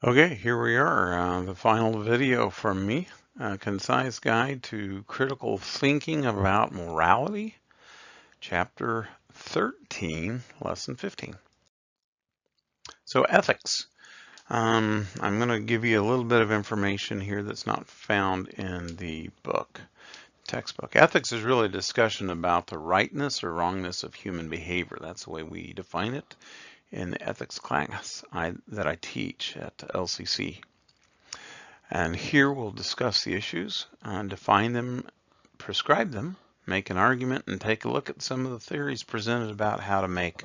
Okay, here we are, the final video from me, a concise guide to critical thinking about morality, chapter 13, lesson 15. So ethics. I'm going to give you a little bit of information here that's not found in the textbook. Ethics is really a discussion about the rightness or wrongness of human behavior. That's the way we define it in the ethics class that I teach at LCC. And here we'll discuss the issues, define them, prescribe them, make an argument, and take a look at some of the theories presented about how to make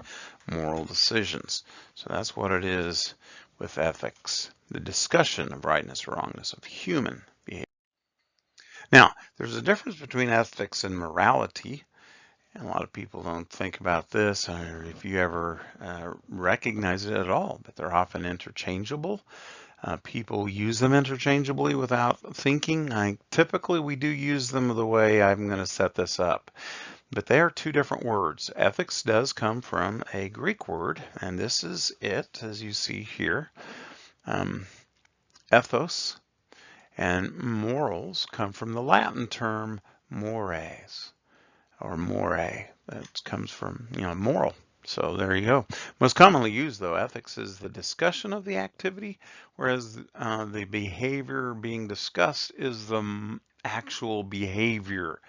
moral decisions. So that's what it is with ethics, the discussion of rightness or wrongness of human behavior. Now, there's a difference between ethics and morality. And a lot of people don't think about this, or if you ever recognize it at all, but they're often interchangeable. People use them interchangeably without thinking. Typically, we do use them the way I'm going to set this up. But they are two different words. Ethics does come from a Greek word, and this is it, as you see here. Ethos and morals come from the Latin term mores, or more. That comes from, moral. So there you go. Most commonly used, though, ethics is the discussion of the activity, whereas the behavior being discussed is the actual behavior.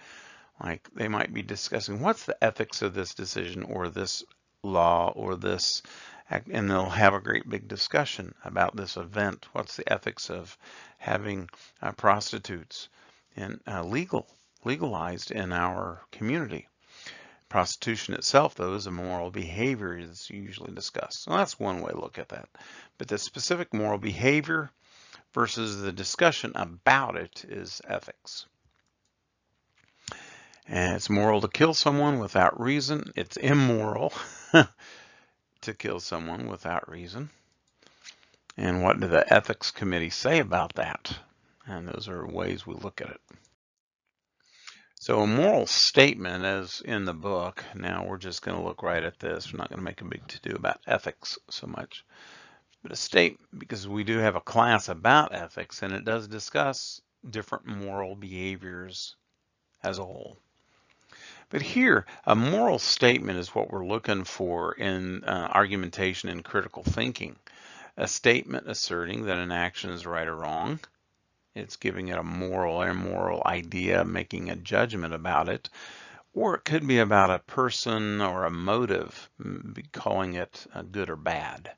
Like they might be discussing what's the ethics of this decision or this law or this, and they'll have a great big discussion about this event. What's the ethics of having prostitutes and legalized in our community? Prostitution itself, though, is a moral behavior that's usually discussed. So that's one way to look at that. But the specific moral behavior versus the discussion about it is ethics. And it's moral to kill someone without reason. It's immoral to kill someone without reason. And what do the ethics committee say about that? And those are ways we look at it. So a moral statement, as in the book, now we're just going to look right at this. We're not going to make a big to-do about ethics so much. But a statement, because we do have a class about ethics, and it does discuss different moral behaviors as a whole. But here, a moral statement is what we're looking for in argumentation and critical thinking. A statement asserting that an action is right or wrong. It's giving it a moral or immoral idea, making a judgment about it. Or it could be about a person or a motive, calling it good or bad.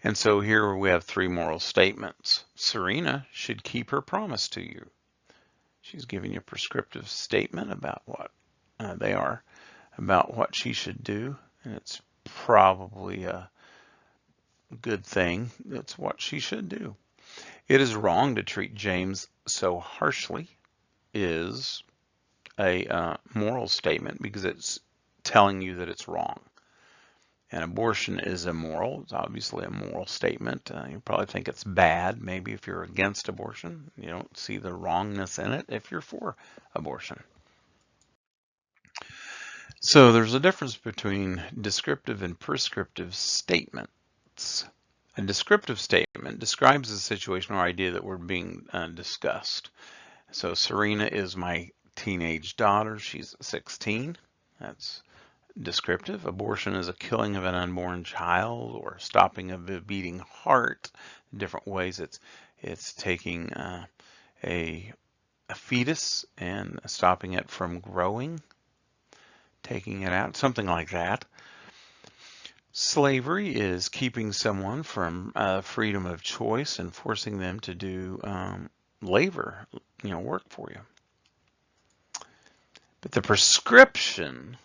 And so here we have three moral statements. Serena should keep her promise to you. She's giving you a prescriptive statement about what they are, about what she should do. And it's probably a good thing. That's what she should do. It is wrong to treat James so harshly is a moral statement because it's telling you that it's wrong. And abortion is immoral. It's obviously a moral statement. You probably think it's bad. Maybe if you're against abortion, you don't see the wrongness in it if you're for abortion. So there's a difference between descriptive and prescriptive statements. A descriptive statement describes the situation or idea that we're being discussed. So Serena is my teenage daughter. She's 16. That's descriptive. Abortion is a killing of an unborn child or stopping of a beating heart. Different ways it's taking a fetus and stopping it from growing, taking it out, something like that. Slavery is keeping someone from freedom of choice and forcing them to do labor, work for you. But the prescription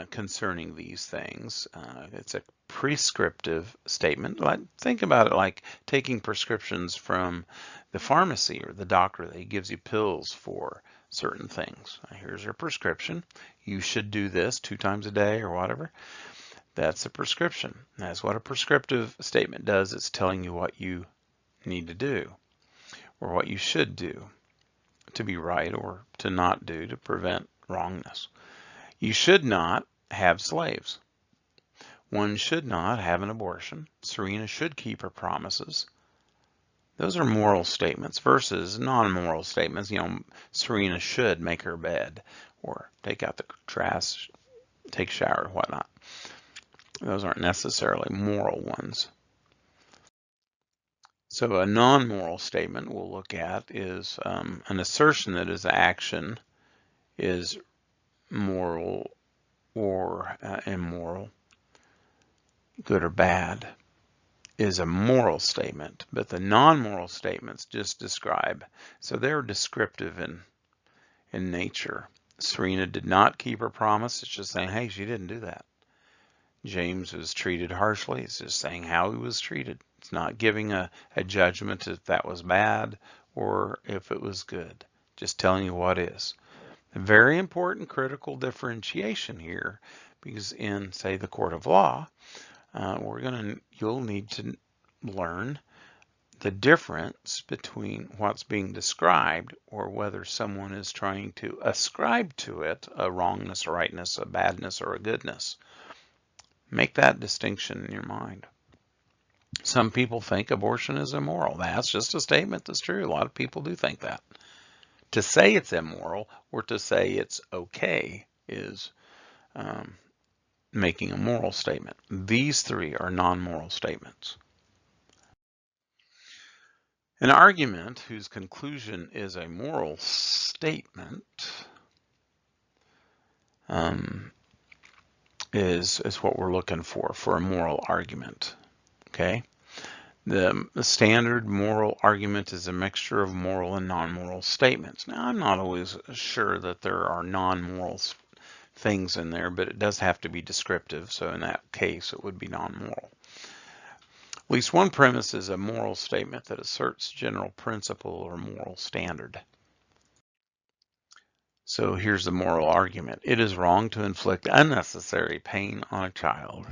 concerning these things, it's a prescriptive statement. Think about it like taking prescriptions from the pharmacy or the doctor that gives you pills for certain things. Here's your prescription. You should do this 2 times a day or whatever. That's a prescription. That's what a prescriptive statement does. It's telling you what you need to do or what you should do to be right or to not do to prevent wrongness. You should not have slaves. One should not have an abortion. Serena should keep her promises. Those are moral statements versus non-moral statements. Serena should make her bed or take out the trash, take a shower, whatnot. Those aren't necessarily moral ones. So a non-moral statement we'll look at is an assertion that his action is moral or immoral, good or bad, is a moral statement. But the non-moral statements just describe, so they're descriptive in nature. Serena did not keep her promise. It's just saying, hey, she didn't do that. James was treated harshly. It's just saying how he was treated. It's not giving a judgment if that was bad or if it was good. Just telling you what is. A very important critical differentiation here, because in, say, the court of law, you'll need to learn the difference between what's being described or whether someone is trying to ascribe to it a wrongness, a rightness, a badness, or a goodness. Make that distinction in your mind. Some people think abortion is immoral. That's just a statement that's true. A lot of people do think that. To say it's immoral or to say it's okay is making a moral statement. These three are non-moral statements. An argument whose conclusion is a moral statement is what we're looking for a moral argument. Okay? The standard moral argument is a mixture of moral and non-moral statements. Now, I'm not always sure that there are non-moral things in there, but it does have to be descriptive. So in that case, it would be non-moral. At least one premise is a moral statement that asserts general principle or moral standard. So here's the moral argument. It is wrong to inflict unnecessary pain on a child.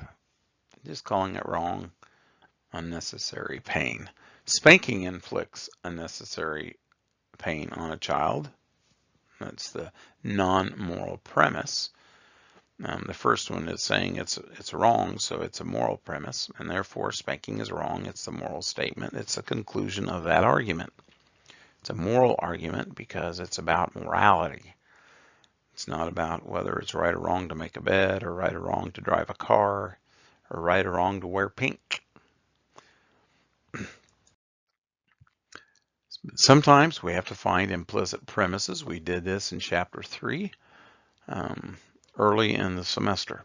Just calling it wrong. Unnecessary pain. Spanking inflicts unnecessary pain on a child. That's the non-moral premise. The first one is saying it's wrong, so it's a moral premise, and therefore spanking is wrong. It's the moral statement. It's a conclusion of that argument. It's a moral argument because it's about morality. It's not about whether it's right or wrong to make a bed, or right or wrong to drive a car, or right or wrong to wear pink. Sometimes we have to find implicit premises. We did this in chapter 3 early in the semester.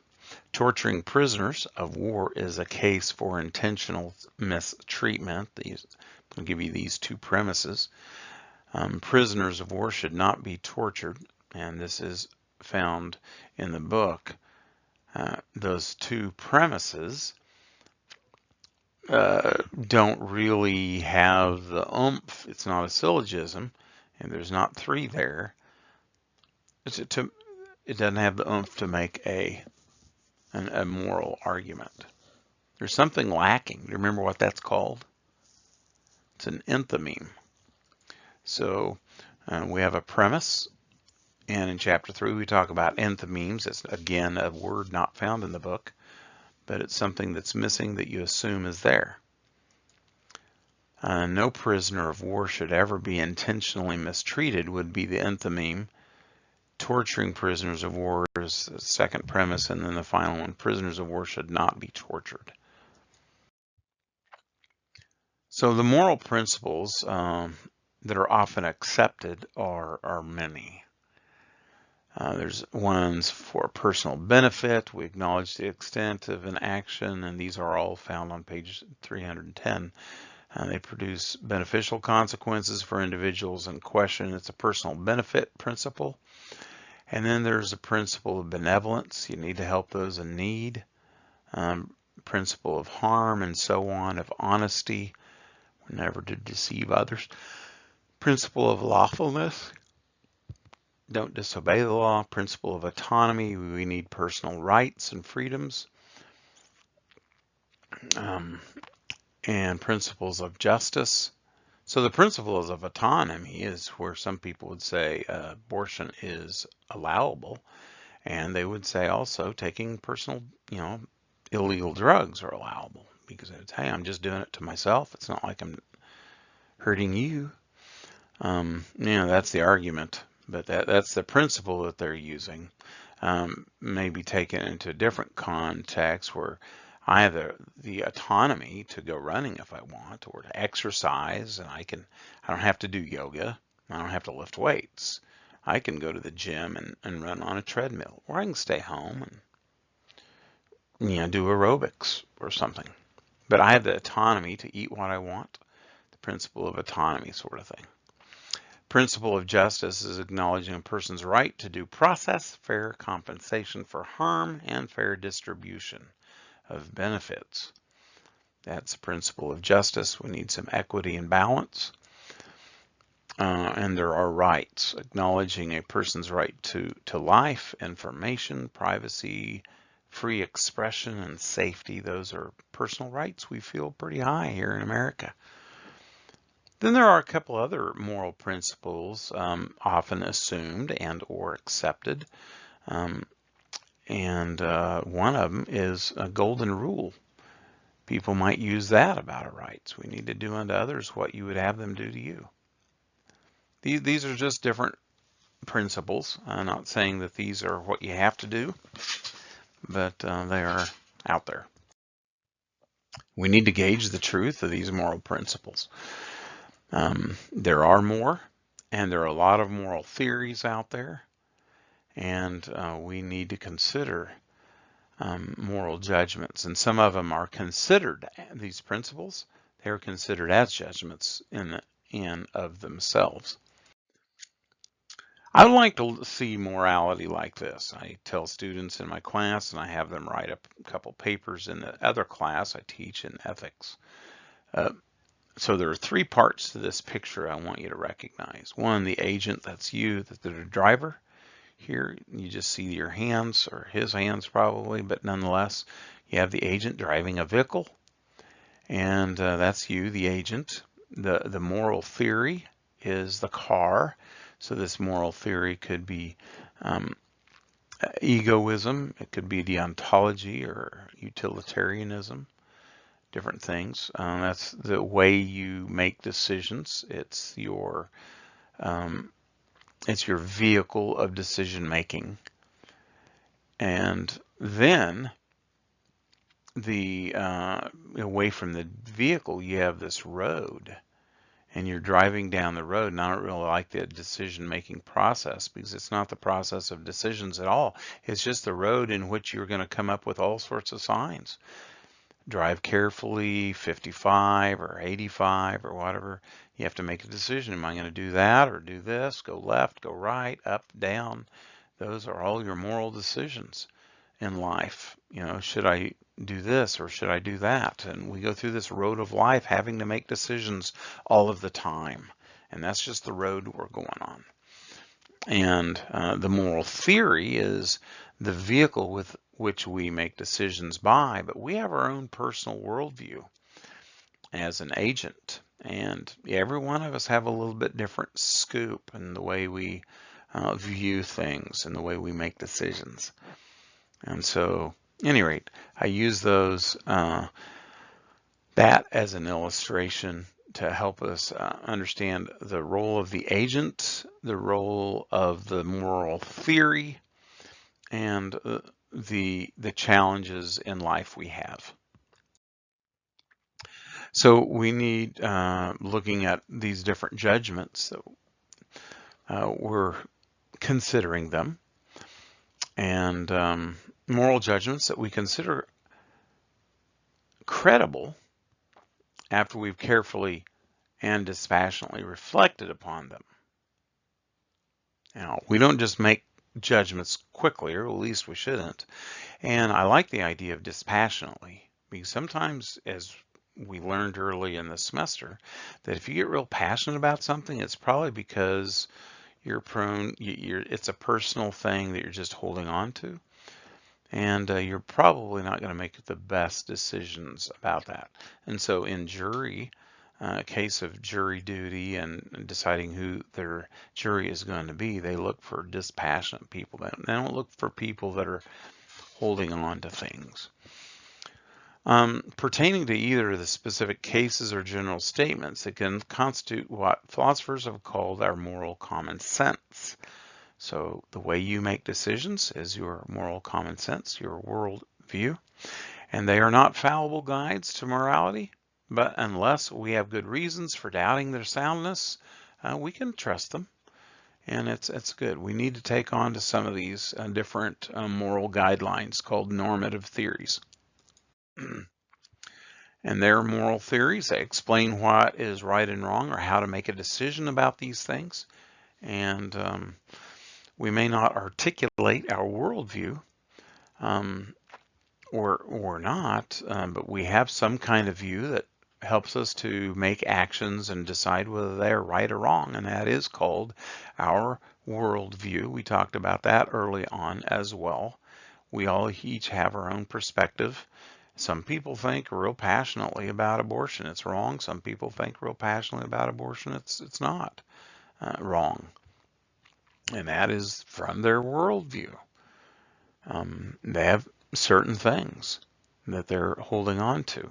Torturing prisoners of war is a case for intentional mistreatment. I'll give you these two premises. Prisoners of war should not be tortured, and this is found in the book. Those two premises don't really have the oomph. It's not a syllogism, and there's not three there. It doesn't have the oomph to make a moral argument. There's something lacking. Do you remember what that's called? It's an enthymeme. So we have a premise, and in chapter 3 we talk about enthymemes. It's again a word not found in the book, but it's something that's missing that you assume is there. No prisoner of war should ever be intentionally mistreated would be the enthymeme. Torturing prisoners of war is the second premise, and then the final one, prisoners of war should not be tortured. So the moral principles that are often accepted are many. There's ones for personal benefit. We acknowledge the extent of an action, and these are all found on page 310. They produce beneficial consequences for individuals in question. It's a personal benefit principle. And then there's a principle of benevolence. You need to help those in need. Principle of harm and so on, of honesty. We're never to deceive others. Principle of lawfulness. Don't disobey the law. Principle of autonomy. We need personal rights and freedoms. And principles of justice. So the principles of autonomy is where some people would say abortion is allowable, and they would say also taking personal, illegal drugs are allowable because it's, hey, I'm just doing it to myself. It's not like I'm hurting you. That's the argument, but that's the principle that they're using. Maybe taken into a different context where I have the autonomy to go running if I want, or to exercise, and I don't have to do yoga. I don't have to lift weights. I can go to the gym and run on a treadmill, or I can stay home and do aerobics or something. But I have the autonomy to eat what I want. The principle of autonomy sort of thing. Principle of justice is acknowledging a person's right to due process, fair compensation for harm, and fair distribution of benefits. That's the principle of justice. We need some equity and balance. And there are rights, acknowledging a person's right to life, information, privacy, free expression, and safety. Those are personal rights we feel pretty high here in America. Then there are a couple other moral principles often assumed and or accepted. One of them is a golden rule. People might use that about our rights. We need to do unto others what you would have them do to you. These are just different principles. I'm not saying that these are what you have to do, but they are out there. We need to gauge the truth of these moral principles. There are more, and there are a lot of moral theories out there, and we need to consider moral judgments. And some of them are considered, these principles, they're considered as judgments in of themselves. I would like to see morality like this. I tell students in my class, and I have them write up a couple papers in the other class I teach in ethics. So there are three parts to this picture I want you to recognize. One, the agent, that's you, the driver. Here you just see your hands, or his hands probably, but nonetheless, you have the agent driving a vehicle, and that's you, the agent. The moral theory is the car. So this moral theory could be egoism, it could be deontology or utilitarianism, different things. That's the way you make decisions. It's your vehicle of decision making. And then away from the vehicle, you have this road. And you're driving down the road, and I don't really like the decision-making process because it's not the process of decisions at all. It's just the road in which you're going to come up with all sorts of signs. Drive carefully, 55 or 85 or whatever. You have to make a decision. Am I going to do that or do this? Go left, go right, up, down. Those are all your moral decisions in life. Should I do this or should I do that? And we go through this road of life having to make decisions all of the time. And that's just the road we're going on. And the moral theory is the vehicle with which we make decisions by, but we have our own personal worldview as an agent. And every one of us have a little bit different scoop in the way we view things and the way we make decisions. And so, at any rate, I use those that as an illustration to help us understand the role of the agent, the role of the moral theory, and the challenges in life we have. So we need looking at these different judgments. We're considering them, and moral judgments that we consider credible after we've carefully and dispassionately reflected upon them. Now, we don't just make judgments quickly, or at least we shouldn't. And I like the idea of dispassionately, because sometimes, as we learned early in the semester, that if you get real passionate about something, it's probably because you're prone, it's a personal thing that you're just holding on to. And you're probably not going to make the best decisions about that. And so in jury, case of jury duty and deciding who their jury is going to be, they look for dispassionate people. They don't look for people that are holding on to things. Pertaining to either the specific cases or general statements, it can constitute what philosophers have called our moral common sense. So the way you make decisions is your moral common sense, your world view, and they are not fallible guides to morality, but unless we have good reasons for doubting their soundness, we can trust them. And it's good. We need to take on to some of these different moral guidelines called normative theories. And their moral theories, they explain what is right and wrong or how to make a decision about these things. And we may not articulate our worldview or not, but we have some kind of view that helps us to make actions and decide whether they're right or wrong, and that is called our worldview. We talked about that early on as well. We all each have our own perspective. Some people think real passionately about abortion. It's wrong. Some people think real passionately about abortion. It's not wrong. And that is from their worldview. They have certain things that they're holding on to.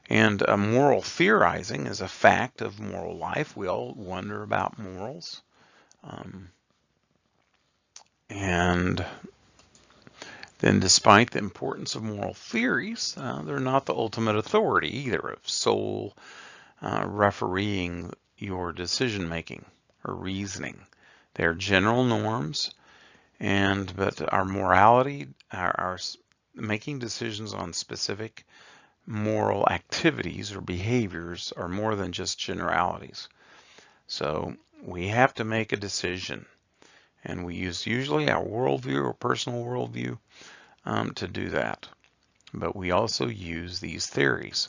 And moral theorizing is a fact of moral life. We all wonder about morals. And then despite the importance of moral theories, they're not the ultimate authority either of sole refereeing your decision making or reasoning. They're general norms, but our morality, our making decisions on specific moral activities or behaviors are more than just generalities. So we have to make a decision, and we use usually our worldview or personal worldview to do that. But we also use these theories.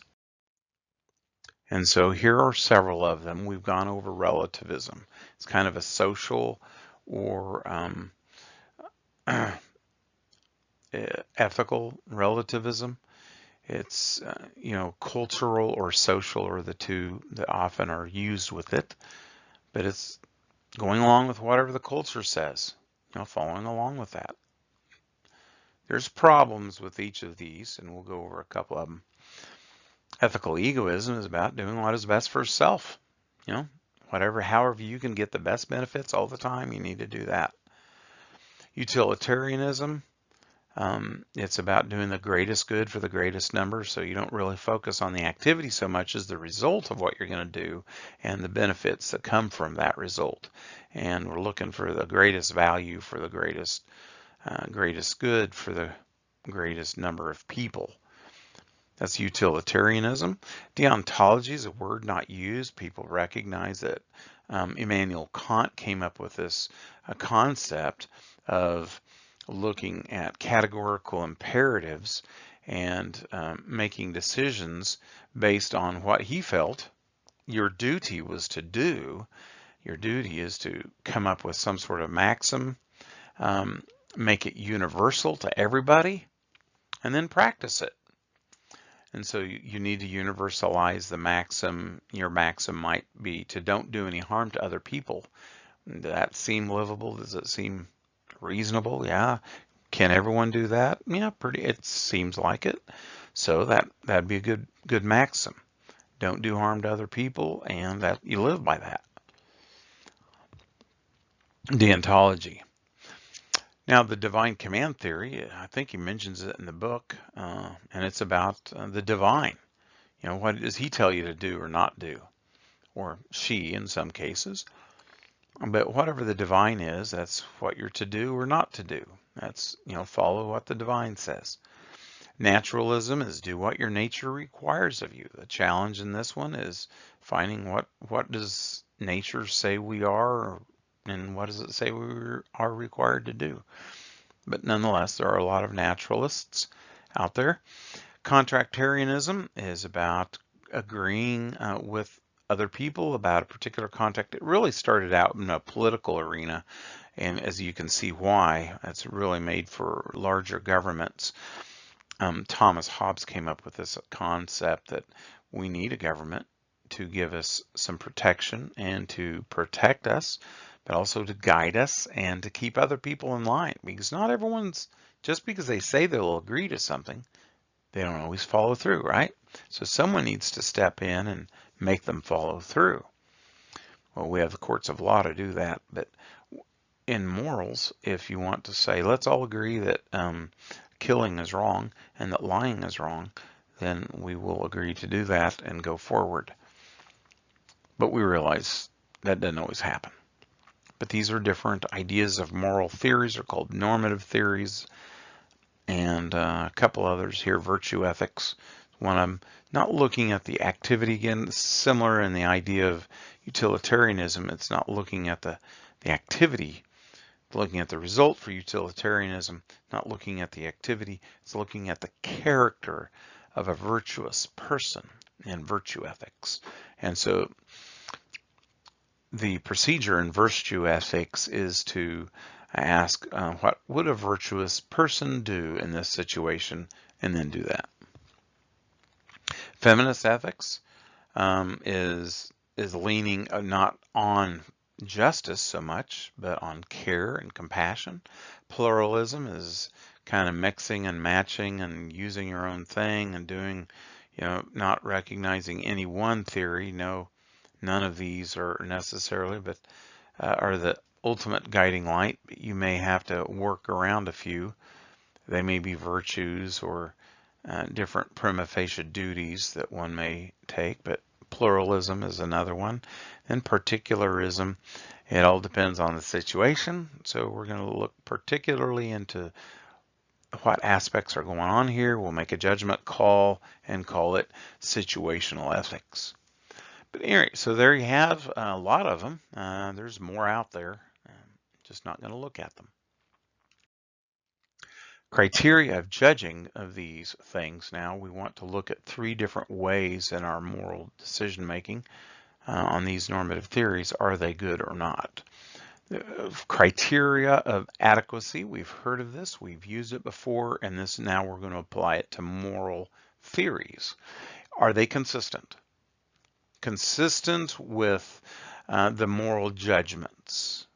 And so here are several of them. We've gone over relativism. It's kind of a social or ethical relativism. It's, cultural or social are the two that often are used with it. But it's going along with whatever the culture says, following along with that. There's problems with each of these, and we'll go over a couple of them. Ethical egoism is about doing what is best for self. However you can get the best benefits all the time, you need to do that. Utilitarianism, it's about doing the greatest good for the greatest number, so you don't really focus on the activity so much as the result of what you're going to do and the benefits that come from that result. And we're looking for the greatest value for the greatest good for the greatest number of people. That's utilitarianism. Deontology is a word not used. People recognize that Immanuel Kant came up with this concept of looking at categorical imperatives and making decisions based on what he felt your duty was to do. Your duty is to come up with some sort of maxim, make it universal to everybody, and then practice it. And so you need to universalize the maxim. Your maxim might be to don't do any harm to other people. Does that seem livable? Does it seem reasonable? Yeah. Can everyone do that? Yeah, it seems like it. So that'd be a good maxim. Don't do harm to other people, and that you live by that. Deontology. Now, the divine command theory, I think he mentions it in the book, and it's about the divine. What does he tell you to do or not do? Or she in some cases. But whatever the divine is, that's what you're to do or not to do. That's, follow what the divine says. Naturalism is do what your nature requires of you. The challenge in this one is finding what does nature say we are, and what does it say we are required to do. But nonetheless, there are a lot of naturalists out there. Contractarianism is about agreeing with other people about a particular contract. It really started out in a political arena, and as you can see why, it's really made for larger governments. Thomas Hobbes came up with this concept that we need a government to give us some protection and to protect us, but also to guide us and to keep other people in line, because not everyone's just because they say they'll agree to something, they don't always follow through, right? So someone needs to step in and make them follow through. Well, we have the courts of law to do that, but in morals, if you want to say, let's all agree that killing is wrong and that lying is wrong, then we will agree to do that and go forward. But we realize that doesn't always happen. But these are different ideas of moral theories. Are called normative theories, and a couple others here, virtue ethics. When I'm not looking at the activity, again, similar in the idea of utilitarianism, it's not looking at the activity, looking at the result for utilitarianism, not looking at the activity, it's looking at the character of a virtuous person in virtue ethics. And so the procedure in virtue ethics is to ask, what would a virtuous person do in this situation, and then do that. Feminist ethics is leaning not on justice so much, but on care and compassion. Pluralism is kind of mixing and matching and using your own thing and doing, not recognizing any one theory. No, none of these are necessarily, but are the ultimate guiding light. You may have to work around a few. They may be virtues or different prima facie duties that one may take, but pluralism is another one. And particularism, it all depends on the situation. So we're going to look particularly into what aspects are going on here. We'll make a judgment call and call it situational ethics. But anyway, so there you have a lot of them. There's more out there. Just not going to look at them. Criteria of judging of these things. Now we want to look at 3 different ways in our moral decision making on these normative theories. Are they good or not? Criteria of adequacy. We've heard of this. We've used it before, and this now we're going to apply it to moral theories. Are they consistent? Consistent with the moral judgments?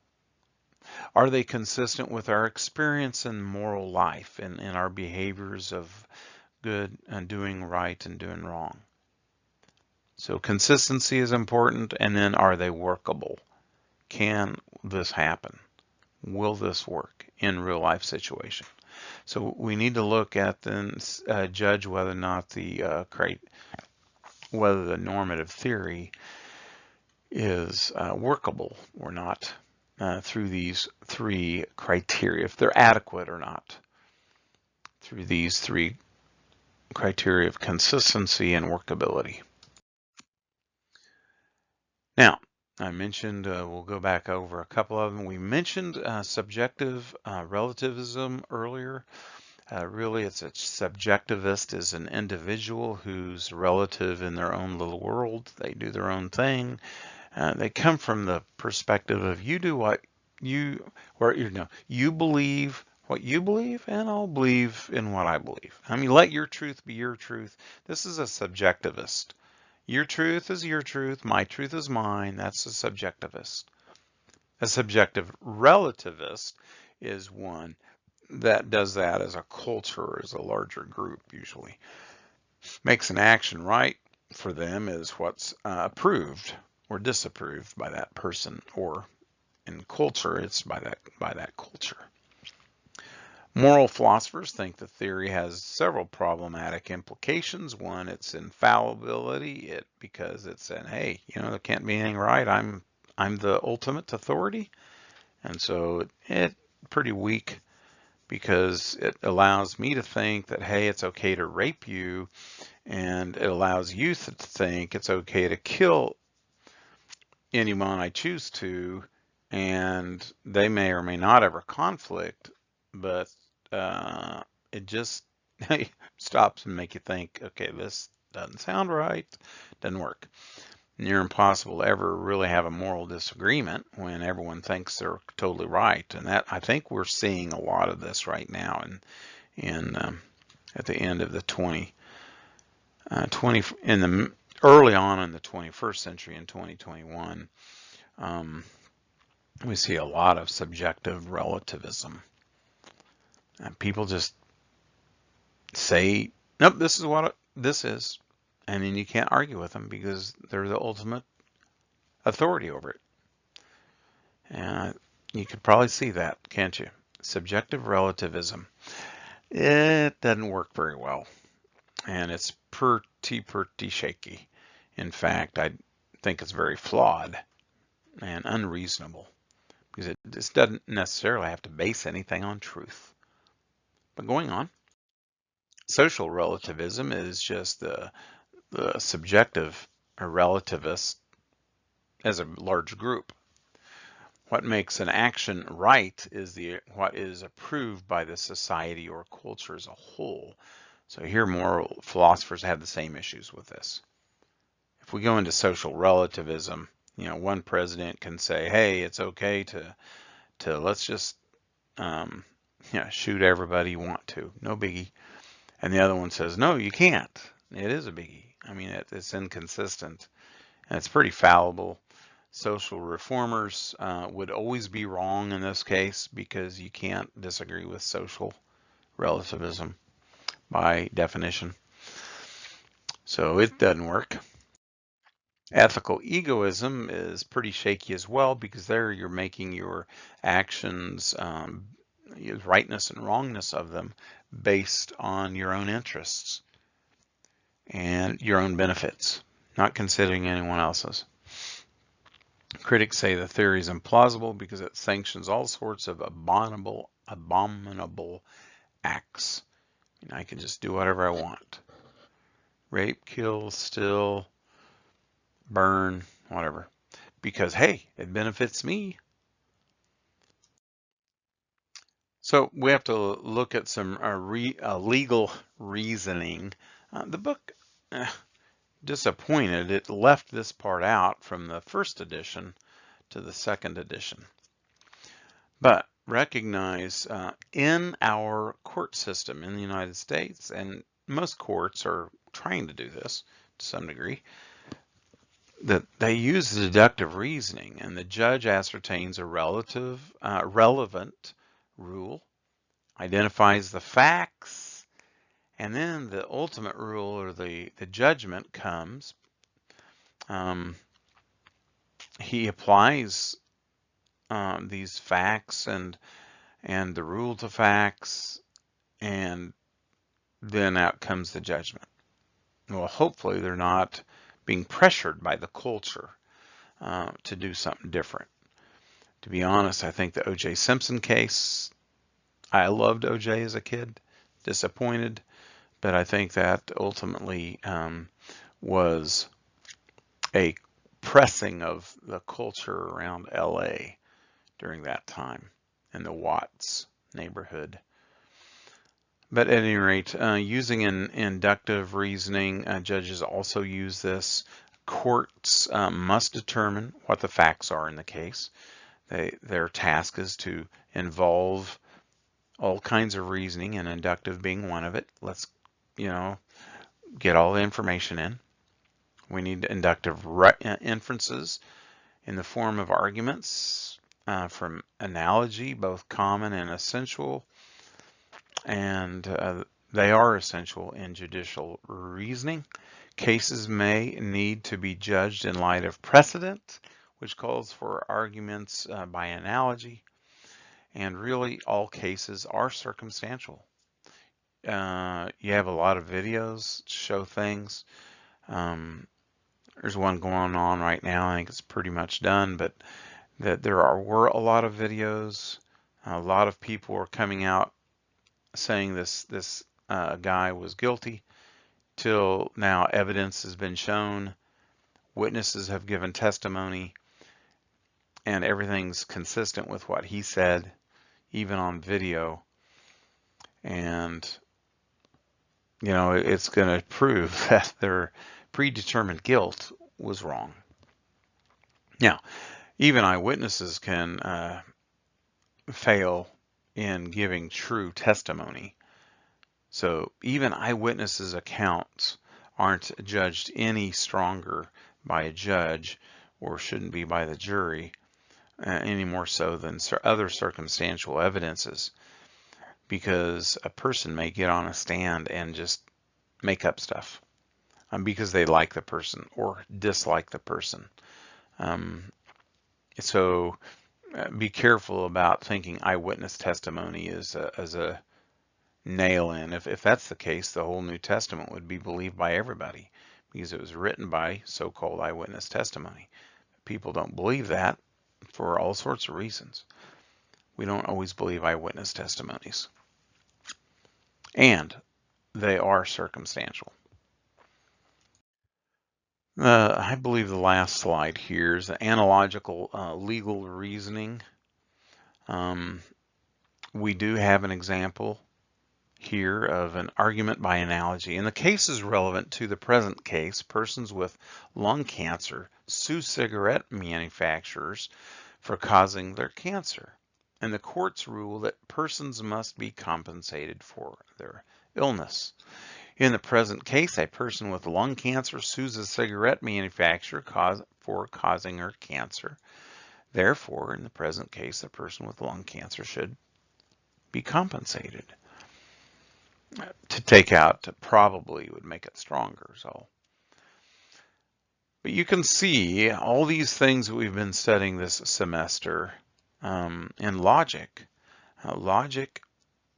Are they consistent with our experience in moral life and in our behaviors of good and doing right and doing wrong? So consistency is important, and then are they workable? Can this happen? Will this work in real life situation? So we need to look at and judge whether or not whether the normative theory is workable or not. Through these 3 criteria, if they're adequate or not, through these 3 criteria of consistency and workability. Now, I mentioned, we'll go back over a couple of them. We mentioned subjective relativism earlier. Really, it's a subjectivist is an individual who's relative in their own little world. They do their own thing. They come from the perspective of you do what you believe what you believe, and I'll believe in what I believe. I mean, let your truth be your truth. This is a subjectivist. Your truth is your truth. My truth is mine. That's a subjectivist. A subjective relativist is one that does that as a culture, as a larger group usually. Makes an action right for them is what's approved or disapproved by that person, or in culture, it's by that culture. Moral philosophers think the theory has several problematic implications. One, its infallibility, because it's saying, hey, there can't be anything right. I'm the ultimate authority, and so it's pretty weak because it allows me to think that, hey, it's okay to rape you, and it allows youth to think it's okay to kill anyone I choose to, and they may or may not ever conflict, but it just stops and make you think, okay, this doesn't sound right, doesn't work. Near impossible to ever really have a moral disagreement when everyone thinks they're totally right, and that I think we're seeing a lot of this right now, at the end of the early on in the 21st century in 2021, we see a lot of subjective relativism. And people just say, nope, this is what this is. And then you can't argue with them because they're the ultimate authority over it. And you could probably see that, can't you? Subjective relativism. It doesn't work very well. And it's pretty shaky. In fact, I think it's very flawed and unreasonable because it just doesn't necessarily have to base anything on truth. But going on, social relativism is just the subjective relativist as a large group. What makes an action right is what is approved by the society or culture as a whole. So here moral philosophers have the same issues with this. If we go into social relativism, one president can say, hey, it's okay to let's just shoot everybody you want to, no biggie. And the other one says, no, you can't. It is a biggie. I mean, it's inconsistent and it's pretty fallible. Social reformers would always be wrong in this case because you can't disagree with social relativism by definition. So it doesn't work. Ethical egoism is pretty shaky as well because there you're making your actions, rightness and wrongness of them based on your own interests and your own benefits, not considering anyone else's. Critics say the theory is implausible because it sanctions all sorts of abominable acts. I can just do whatever I want. Rape, kill, steal, burn, whatever. Because, hey, it benefits me. So we have to look at some legal reasoning. The book, disappointed, it left this part out from the first edition to the second edition. But recognize in our court system in the United States, and most courts are trying to do this to some degree, that they use deductive reasoning, and the judge ascertains a relevant rule, identifies the facts, and then the ultimate rule or the judgment comes. He applies these facts and the rule to facts, and then out comes the judgment. Well, hopefully they're not being pressured by the culture to do something different. To be honest, I think the O.J. Simpson case, I loved O.J. as a kid, disappointed, but I think that ultimately was a pressing of the culture around L.A. during that time in the Watts neighborhood. But at any rate, using inductive reasoning, judges also use this. Courts must determine what the facts are in the case. Their task is to involve all kinds of reasoning, and inductive being one of it. Let's, get all the information in. We need inductive inferences in the form of arguments from analogy, both common and essential. And they are essential in judicial reasoning. Cases may need to be judged in light of precedent, which calls for arguments by analogy. And really, all cases are circumstantial. You have a lot of videos to show things. There's one going on right now. I think it's pretty much done, but that were a lot of videos. A lot of people are coming out saying this guy was guilty. Till now, evidence has been shown, witnesses have given testimony, and everything's consistent with what he said, even on video. And it's going to prove that their predetermined guilt was wrong. Now, even eyewitnesses can fail in giving true testimony. So even eyewitnesses' accounts aren't judged any stronger by a judge, or shouldn't be by the jury, any more so than other circumstantial evidences. because a person may get on a stand and just make up stuff because they like the person or dislike the person. So be careful about thinking eyewitness testimony is a nail in. If that's the case, the whole New Testament would be believed by everybody because it was written by so-called eyewitness testimony. People don't believe that for all sorts of reasons. We don't always believe eyewitness testimonies. And they are circumstantial. I believe the last slide here is analogical legal reasoning. We do have an example here of an argument by analogy, and the case is relevant to the present case. Persons with lung cancer sue cigarette manufacturers for causing their cancer, and the courts rule that persons must be compensated for their illness. In the present case, a person with lung cancer sues a cigarette manufacturer for causing her cancer. Therefore, in the present case, the person with lung cancer should be compensated. To take out probably would make it stronger. But you can see all these things that we've been studying this semester in logic. Logic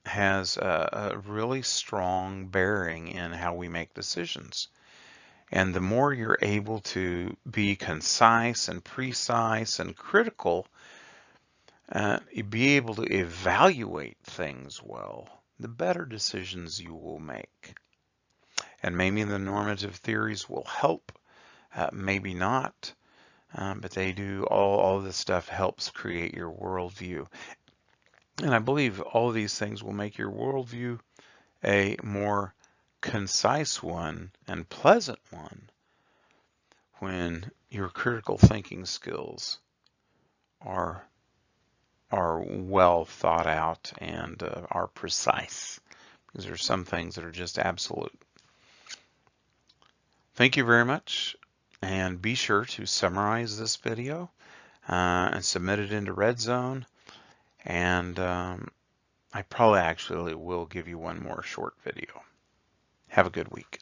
has a really strong bearing in how we make decisions. And the more you're able to be concise and precise and critical, be able to evaluate things well, the better decisions you will make. And maybe the normative theories will help, maybe not, but they do. All this stuff helps create your worldview. And I believe all of these things will make your worldview a more concise one and pleasant one when your critical thinking skills are well thought out and are precise, because there are some things that are just absolute. Thank you very much, and be sure to summarize this video and submit it into RedZone. And I probably actually will give you one more short video. Have a good week.